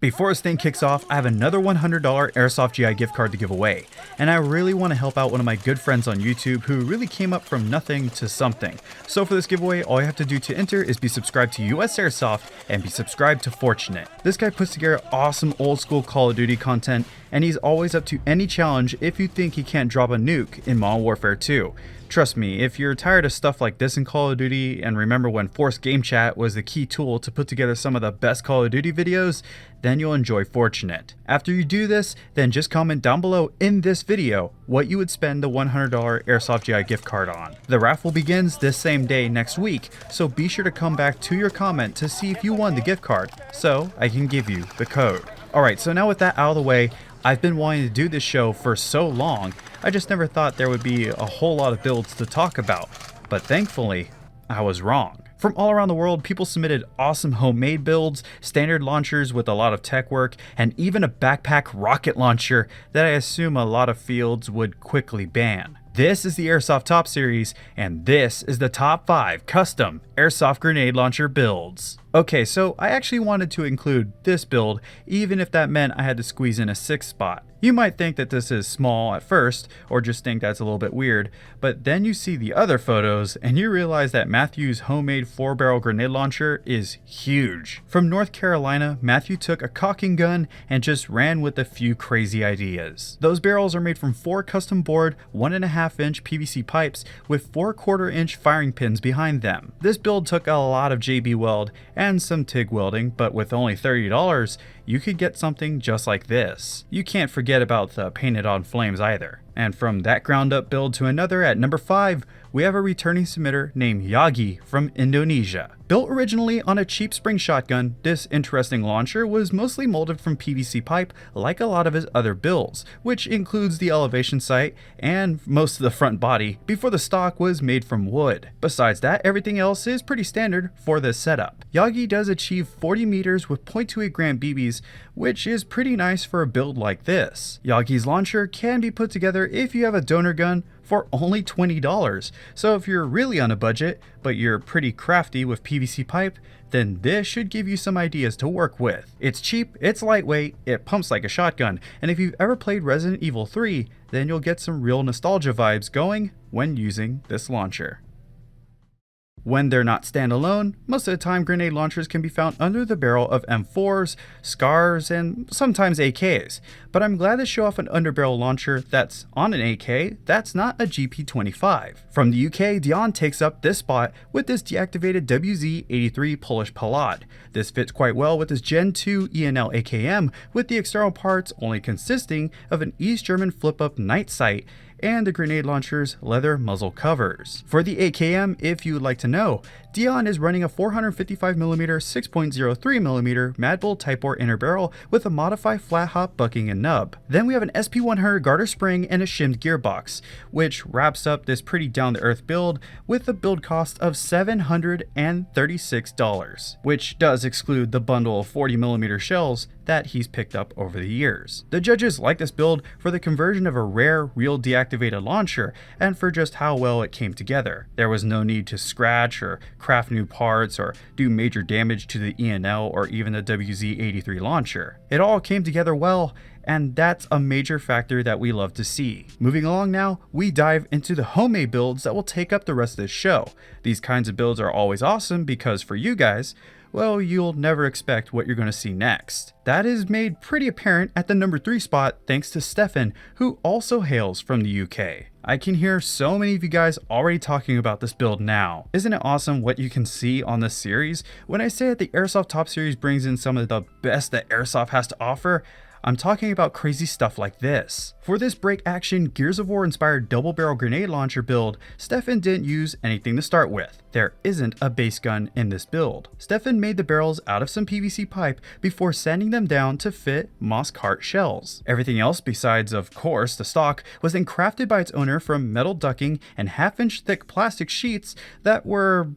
Before this thing kicks off, I have another $100 Airsoft GI gift card to give away, and I really want to help out one of my good friends on YouTube who really came up from nothing to something. So for this giveaway, all you have to do to enter is be subscribed to USAirsoft and be subscribed to Fortunate. This guy puts together awesome old school Call of Duty content, and he's always up to any challenge if you think he can't drop a nuke in Modern Warfare 2. Trust me, if you're tired of stuff like this in Call of Duty and remember when Forced Game Chat was the key tool to put together some of the best Call of Duty videos, then you'll enjoy Fortunate. After you do this, then just comment down below in this video what you would spend the $100 Airsoft GI gift card on. The raffle begins this same day next week, so be sure to come back to your comment to see if you won the gift card, so I can give you the code. Alright, so now with that out of the way, I've been wanting to do this show for so long, I just never thought there would be a whole lot of builds to talk about. But thankfully, I was wrong. From all around the world, people submitted awesome homemade builds, standard launchers with a lot of tech work, and even a backpack rocket launcher that I assume a lot of fields would quickly ban. This is the Airsoft Top Series, and this is the top 5 custom Airsoft Grenade Launcher builds. Okay, so I actually wanted to include this build, even if that meant I had to squeeze in a 6th spot. You might think that this is small at first, or just think that's a little bit weird, but then you see the other photos and you realize that Matthew's homemade 4-barrel grenade launcher is huge. From North Carolina, Matthew took a caulking gun and just ran with a few crazy ideas. Those barrels are made from 4 custom bored 1.5-inch PVC pipes with 4/4-inch firing pins behind them. This build took a lot of JB weld and some TIG welding, but with only $30, you could get something just like this. You can't forget about the painted on flames either. And from that ground up build to another, at number 5, we have a returning submitter named Yogi from Indonesia. Built originally on a cheap spring shotgun, this interesting launcher was mostly molded from PVC pipe like a lot of his other builds, which includes the elevation sight and most of the front body before the stock was made from wood. Besides that, everything else is pretty standard for this setup. Yogi does achieve 40 meters with 0.28 gram BBs, which is pretty nice for a build like this. Yogi's launcher can be put together if you have a donor gun for only $20. So if you're really on a budget, but you're pretty crafty with PVC pipe, then this should give you some ideas to work with. It's cheap, it's lightweight, it pumps like a shotgun, and if you've ever played Resident Evil 3, then you'll get some real nostalgia vibes going when using this launcher. When they're not standalone, most of the time grenade launchers can be found under the barrel of M4s, SCARs, and sometimes AKs. But I'm glad to show off an underbarrel launcher that's on an AK that's not a GP25. From the UK, Dion takes up this spot with this deactivated WZ-83 Polish Palad. This fits quite well with his Gen 2 ENL AKM, with the external parts only consisting of an East German flip-up night sight and the grenade launcher's leather muzzle covers. For the AKM, if you would like to know, Dion is running a 455mm 6.03mm Mad Bull Type 4 inner barrel with a modified flat hop bucking and nub. Then we have an SP100 garter spring and a shimmed gearbox, which wraps up this pretty down-to-earth build with a build cost of $736, which does exclude the bundle of 40mm shells that he's picked up over the years. The judges like this build for the conversion of a rare, real deactivated launcher and for just how well it came together. There was no need to scratch or craft new parts or do major damage to the ENL or even the WZ-83 launcher. It all came together well, and that's a major factor that we love to see. Moving along now, we dive into the homemade builds that will take up the rest of this show. These kinds of builds are always awesome because for you guys, well, you'll never expect what you're going to see next. That is made pretty apparent at the number 3 spot thanks to Stefan, who also hails from the UK. I can hear so many of you guys already talking about this build now. Isn't it awesome what you can see on this series? When I say that the Airsoft Top Series brings in some of the best that Airsoft has to offer, I'm talking about crazy stuff like this. For this break action Gears of War inspired double barrel grenade launcher build, Stefan didn't use anything to start with. There isn't a base gun in this build. Stefan made the barrels out of some PVC pipe before sanding them down to fit Moss cart shells. Everything else besides, of course, the stock was then crafted by its owner from metal ducking and 1/2-inch thick plastic sheets that were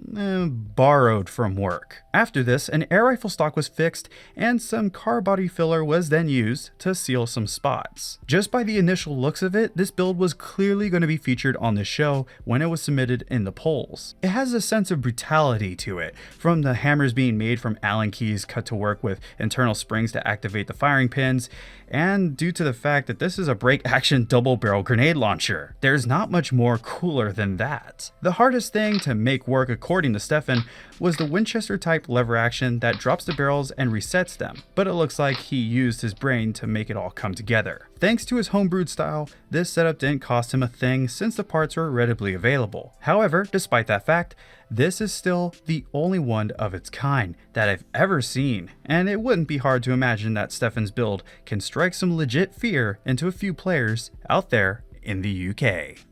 borrowed from work. After this, an air rifle stock was fixed and some car body filler was then used to seal some spots. Just by the initial looks of it, this build was clearly going to be featured on the show when it was submitted in the polls. It has a sense of brutality to it, from the hammers being made from Allen keys cut to work with internal springs to activate the firing pins, and due to the fact that this is a break action double barrel grenade launcher. There's not much more cooler than that. The hardest thing to make work, according to Stefan, was the Winchester type lever action that drops the barrels and resets them, but it looks like he used his brain to make it all come together. Thanks to his homebrewed style, this setup didn't cost him a thing since the parts were readily available. However, despite that fact, this is still the only one of its kind that I've ever seen, and it wouldn't be hard to imagine that Stefan's build can strike some legit fear into a few players out there in the UK.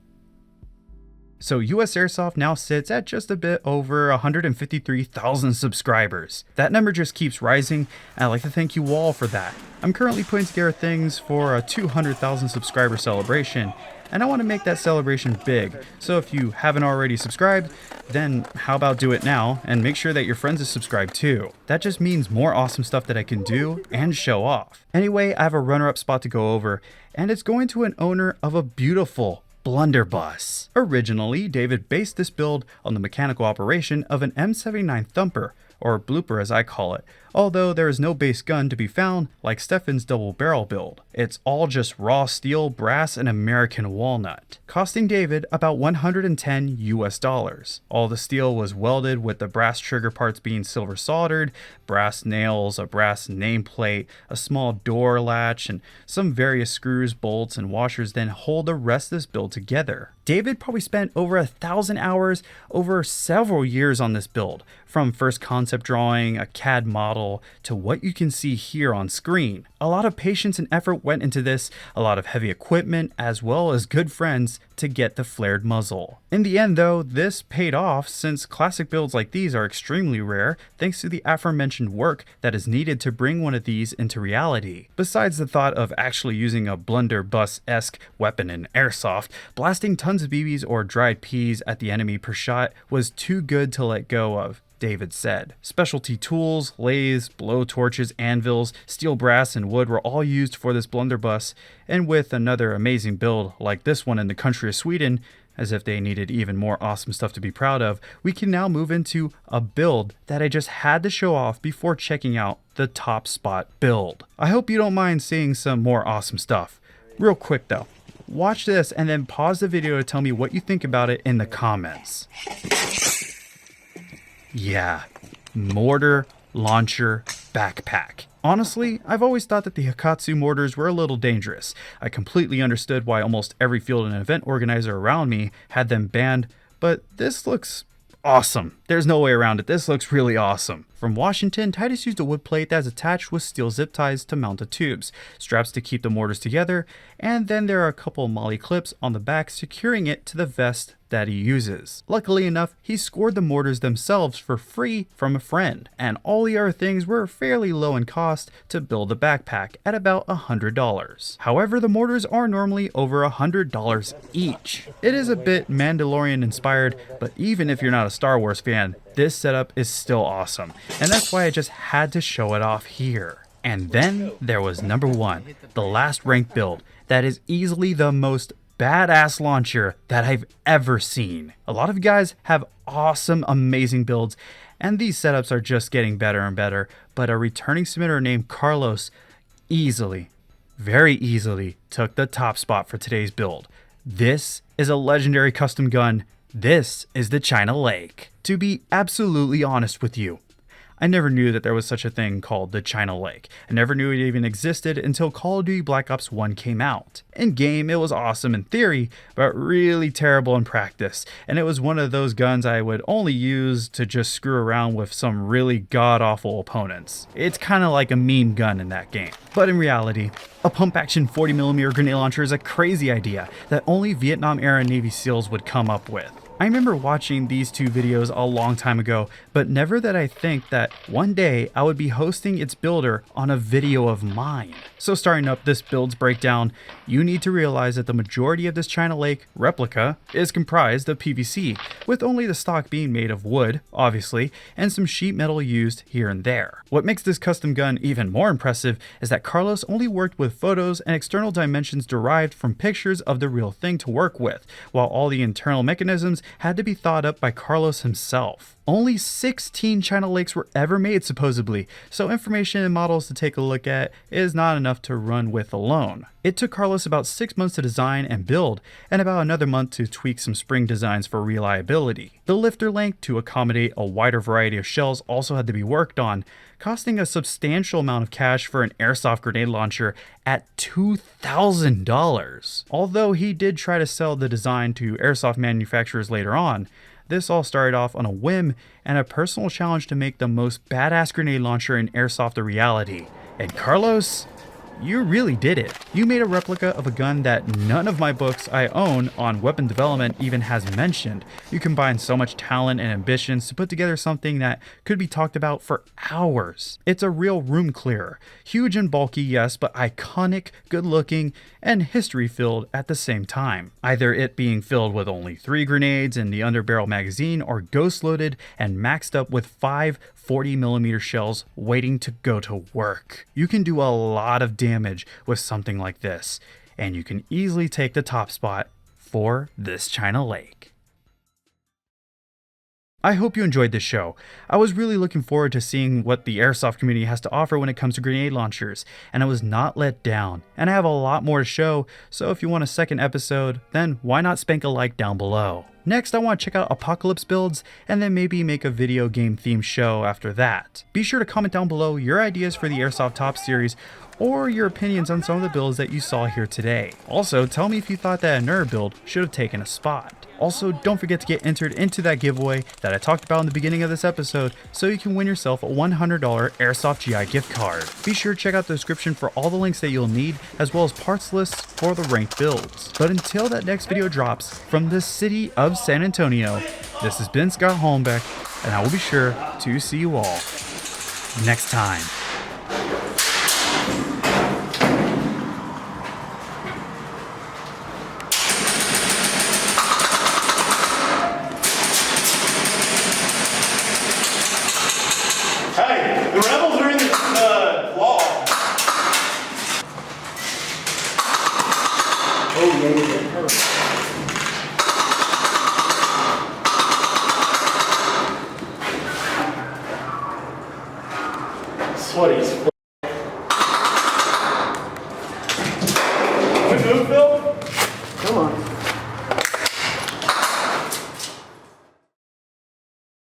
So USAirsoft now sits at just a bit over 153,000 subscribers. That number just keeps rising, and I'd like to thank you all for that. I'm currently putting together things for a 200,000 subscriber celebration, and I want to make that celebration big. So if you haven't already subscribed, then how about do it now and make sure that your friends are subscribed too. That just means more awesome stuff that I can do and show off. Anyway, I have a runner-up spot to go over, and it's going to an owner of a beautiful blunderbuss. Originally, David based this build on the mechanical operation of an M79 thumper, or blooper as I call it, although there is no base gun to be found like Stefan's double barrel build. It's all just raw steel, brass, and American walnut, costing David about $110 US. All the steel was welded with the brass trigger parts being silver soldered, brass nails, a brass nameplate, a small door latch, and some various screws, bolts, and washers then hold the rest of this build together. David probably spent over 1,000 hours over several years on this build, from first concept drawing, a CAD model, to what you can see here on screen. A lot of patience and effort went into this, a lot of heavy equipment, as well as good friends to get the flared muzzle. In the end though, this paid off since classic builds like these are extremely rare thanks to the aforementioned work that is needed to bring one of these into reality. Besides the thought of actually using a blunderbuss-esque weapon in Airsoft, blasting tons of BBs or dried peas at the enemy per shot was too good to let go of, David said. Specialty tools, lathes, blow torches, anvils, steel, brass, and wood were all used for this blunderbuss, and with another amazing build like this one in the country of Sweden, as if they needed even more awesome stuff to be proud of, we can now move into a build that I just had to show off before checking out the Top Spot build. I hope you don't mind seeing some more awesome stuff. Real quick though, watch this and then pause the video to tell me what you think about it in the comments. Yeah, mortar launcher backpack. Honestly, I've always thought that the Hikatsu mortars were a little dangerous. I completely understood why almost every field and event organizer around me had them banned, but this looks awesome. There's no way around it. This looks really awesome. From Washington, Titus used a wood plate that is attached with steel zip ties to mount the tubes, straps to keep the mortars together, and then there are a couple MOLLE clips on the back securing it to the vest that he uses. Luckily enough, he scored the mortars themselves for free from a friend, and all the other things were fairly low in cost to build the backpack at about $100. However, the mortars are normally over $100 each. It is a bit Mandalorian inspired, but even if you're not a Star Wars fan, this setup is still awesome, and that's why I just had to show it off here. And then there was number one, the last ranked build that is easily the most badass launcher that I've ever seen. A lot of you guys have awesome, amazing builds, and these setups are just getting better and better, but a returning submitter named Carlos easily, very easily took the top spot for today's build. This is a legendary custom gun. This is the China Lake. To be absolutely honest with you, I never knew that there was such a thing called the China Lake. I never knew it even existed until Call of Duty Black Ops 1 came out. In game, it was awesome in theory, but really terrible in practice. And it was one of those guns I would only use to just screw around with some really god-awful opponents. It's kind of like a meme gun in that game. But in reality, a pump-action 40mm grenade launcher is a crazy idea that only Vietnam-era Navy SEALs would come up with. I remember watching these two videos a long time ago, but never did I think that one day I would be hosting its builder on a video of mine. So starting up this build's breakdown, you need to realize that the majority of this China Lake replica is comprised of PVC, with only the stock being made of wood, obviously, and some sheet metal used here and there. What makes this custom gun even more impressive is that Carlos only worked with photos and external dimensions derived from pictures of the real thing to work with, while all the internal mechanisms had to be thought up by Carlos himself. Only 16 China Lakes were ever made supposedly, so information and models to take a look at is not enough to run with alone. It took Carlos about 6 months to design and build, and about another month to tweak some spring designs for reliability. The lifter length to accommodate a wider variety of shells also had to be worked on, costing a substantial amount of cash for an airsoft grenade launcher at $2,000. Although he did try to sell the design to airsoft manufacturers later on, this all started off on a whim and a personal challenge to make the most badass grenade launcher in airsoft a reality. And Carlos, you really did it. You made a replica of a gun that none of my books I own on weapon development even has mentioned. You combine so much talent and ambitions to put together something that could be talked about for hours. It's a real room clearer. Huge and bulky, yes, but iconic, good looking, and history filled at the same time. Either it being filled with only 3 grenades in the underbarrel magazine, or ghost loaded and maxed up with 5 40mm shells waiting to go to work. You can do a lot of damage with something like this, and you can easily take the top spot for this China Lake. I hope you enjoyed this show. I was really looking forward to seeing what the airsoft community has to offer when it comes to grenade launchers, and I was not let down. And I have a lot more to show, so if you want a second episode, then why not spank a like down below. Next, I want to check out Apocalypse builds, and then maybe make a video game themed show after that. Be sure to comment down below your ideas for the Airsoft Top series, or your opinions on some of the builds that you saw here today. Also, tell me if you thought that another build should have taken a spot. Also, don't forget to get entered into that giveaway that I talked about in the beginning of this episode, so you can win yourself a $100 Airsoft GI gift card. Be sure to check out the description for all the links that you'll need, as well as parts lists for the ranked builds. But until that next video drops, from the city of San Antonio, this has been Scott Holmbeck, and I will be sure to see you all next time. Hey, the rebels are in the wall. Oh, no, Sweaty.